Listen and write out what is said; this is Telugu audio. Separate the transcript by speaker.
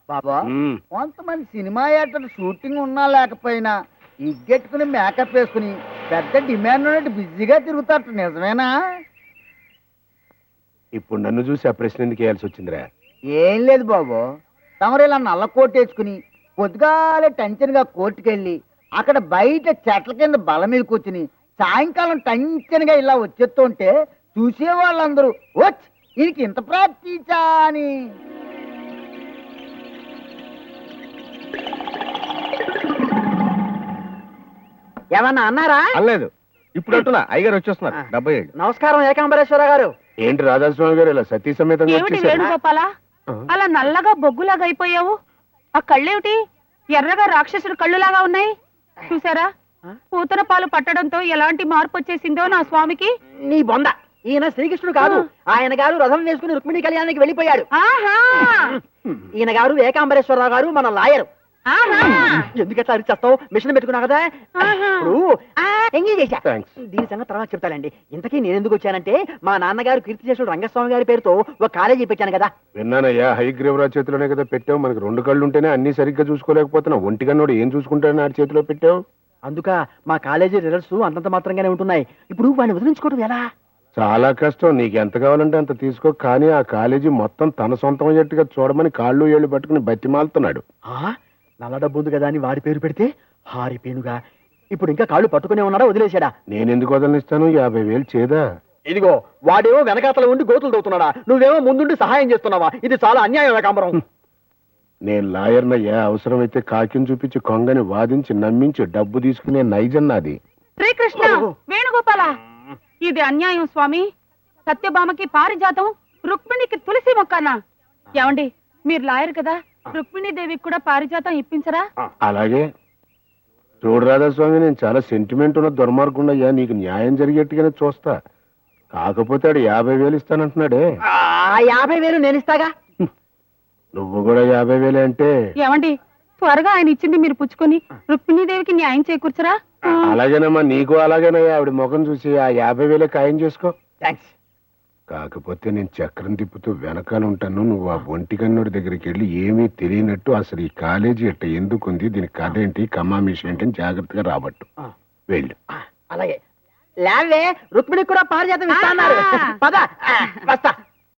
Speaker 1: బాబా కొంతమంది సినిమా యాక్టర్ షూటింగ్ ఉన్నా లేకపోయినా ఇగ్గెట్టుకుని మేకప్ వేసుకుని పెద్ద డిమాండ్ ఉన్నట్టు బిజీగా తిరుగుతారు, నిజమేనా?
Speaker 2: ఇప్పుడు నన్ను చూసి ఆ ప్రశ్న ఎందుకు వేయాల్సి వచ్చిందిరా?
Speaker 1: ఏం లేదు బాబు, తమరు ఇలా నల్ల కోట్ వేసుకుని పొద్దుగాలే టెన్షన్గా కోర్టుకెళ్ళి అక్కడ బయట చెట్ల కింద బల మీద కూర్చుని సాయంకాలం టెన్షన్గా ఇలా వచ్చేస్తుంటే చూసే వాళ్ళందరూ వచ్చి ఈయనకి ఇంత ప్రాప్తించా అని. ఏమన్నా అన్నారా?
Speaker 2: అనలేదు. ఇప్పుడు అంటున్నా అయ్యగారు వచ్చేస్తున్నారు. 70
Speaker 1: నమస్కారం ఏకాంబరేశ్వర గారు.
Speaker 2: ఏంటి రాధాస్వామి గారు ఇలా సతీ సమేతంగా
Speaker 3: ఏమిటి
Speaker 2: వచ్చేసారు?
Speaker 3: వేణుగోపాలా, అలా నల్లగా బొగ్గులాగా అయిపోయావు? ఆ కళ్ళేమిటి ఎర్రగా రాక్షసుడు కళ్ళులాగా ఉన్నాయి? చూసారా, పూతన పాలు పట్టడంతో ఎలాంటి మార్పు వచ్చేసిందో నా స్వామికి.
Speaker 1: నీ బొంద, ఈయన శ్రీకృష్ణుడు కాదు. ఆయన గారు రథం వేసుకుని రుక్మిణి కళ్యాణానికి వెళ్ళిపోయాడు.
Speaker 3: ఆహా
Speaker 1: ఈయన గారు ఏకాంబరేశ్వరరావు గారు, మన లాయరు.
Speaker 3: ఆహా
Speaker 1: ఎందుకట్లా అరిచేస్తావు? మిషన్ పెట్టుకున్నా కదా.
Speaker 3: ఆహా.
Speaker 1: ఇప్పుడు ఎంగేజ్ చేశా.
Speaker 2: థాంక్స్.
Speaker 1: దీని సంగతి తర్వాత చెప్తానండి. ఇంతకీ నేను ఎందుకు వచ్చానంటే, మా నాన్నగారు కీర్తిశేషుడు రంగస్వామి గారి పేరుతో ఒక కాలేజీ పెట్టాను కదా.
Speaker 2: విన్నానయ్యా, హైగ్రీవరాజ్ చేతిలోనే కదా పెట్టావు. మనకి 2 కళ్ళు ఉంటేనే అన్ని సరిగ్గా చూసుకోలేకపోతున్నావు. ఒంటికన్నోడు ఏం చూసుకుంటాడని ఆడి చేతిలో పెట్టావు.
Speaker 1: అందుక మా కాలేజీ రిజల్ట్స్ అంతంత మాత్రంగానే ఉంటున్నాయి. ఇప్పుడు వాడిని వదిలించుకోవడం ఎలా?
Speaker 2: చాలా కష్టం. నీకు ఎంత కావాలంటే అంత తీసుకో, కానీ ఆ కాలేజీ మొత్తం తన సొంతం అయ్యేట్టుగా చూడమని కాళ్ళు ఏళ్ళు పట్టుకుని బతిమాలుతున్నాడు.
Speaker 1: నల్ల డబ్బు ఉంది కదా అని వాడి పేరు పెడితే హారిపేనుగా ఇప్పుడు ఇంకా కాళ్ళు పట్టుకునే ఉన్నాడా, వదిలేశాడా?
Speaker 2: నేనెందుకు వదలనిస్తాను? 50,000 చేదా?
Speaker 1: ఇదిగో వాడేమో వెనకాతల ఉండి గోతులు దవుతున్నాడా, నువ్వేమో ముందుండి సహాయం చేస్తున్నావా? ఇది చాలా అన్యాయం ఏకాంబరం.
Speaker 2: నేను లాయర్నయ్యా. అవసరమైతే కాకిని చూపించి కొంగని వాదించి నమ్మించి డబ్బు తీసుకునే నైజం నాది.
Speaker 3: శ్రీకృష్ణ, వేణుగోపాలా, ఇది అన్యాయం స్వామి. సత్యభామకి పారిజాతం, రుక్మిణికి తులసి మొక్కనా? ఏమండి, మీరు లాయర్ కదా, రుక్మిణీదేవికి కూడా పారిజాతం ఇప్పించరా?
Speaker 2: అలాగే చూడు రాధాస్వామి, నేను చాలా సెంటిమెంట్ ఉన్న దుర్మార్గుండయ్యా. నీకు న్యాయం జరిగేట్టుగానే చూస్తా. కాకపోతే ఆడు 50,000 ఇస్తానంటున్నాడే.
Speaker 1: 50,000 నేను ఇస్తాగా.
Speaker 2: నువ్వు కూడా 50,000 అంటే?
Speaker 3: ఏమండి, త్వరగా ఆయన ఇచ్చింది మీరు పుచ్చుకొని రుక్మిణీదేవికి న్యాయం చేకూర్చరా?
Speaker 2: అలాగేనమ్మా, నీకు అలాగేనయ్యా. ఆవిడ ముఖం చూసి ఆ 50,000 ఖాయం చేసుకో.
Speaker 1: థ్యాంక్స్.
Speaker 2: కాకపోతే నేను చక్రం తిప్పుతూ వెనకాల ఉంటాను. నువ్వు ఆ ఒంటికన్నుడి దగ్గరికి వెళ్ళి ఏమీ తెలియనట్టు అసలు ఈ కాలేజీ ఎట్ట ఎందుకుంది, దీని కథ ఏంటి, కమామిషన్ ఏంటి అని జాగ్రత్తగా రాబట్టు. వెళ్ళు.
Speaker 1: అలాగే. లేవే, రుక్మిణికి కూడా పారిజాతం ఇస్తా అన్నారు. పద వస్తా.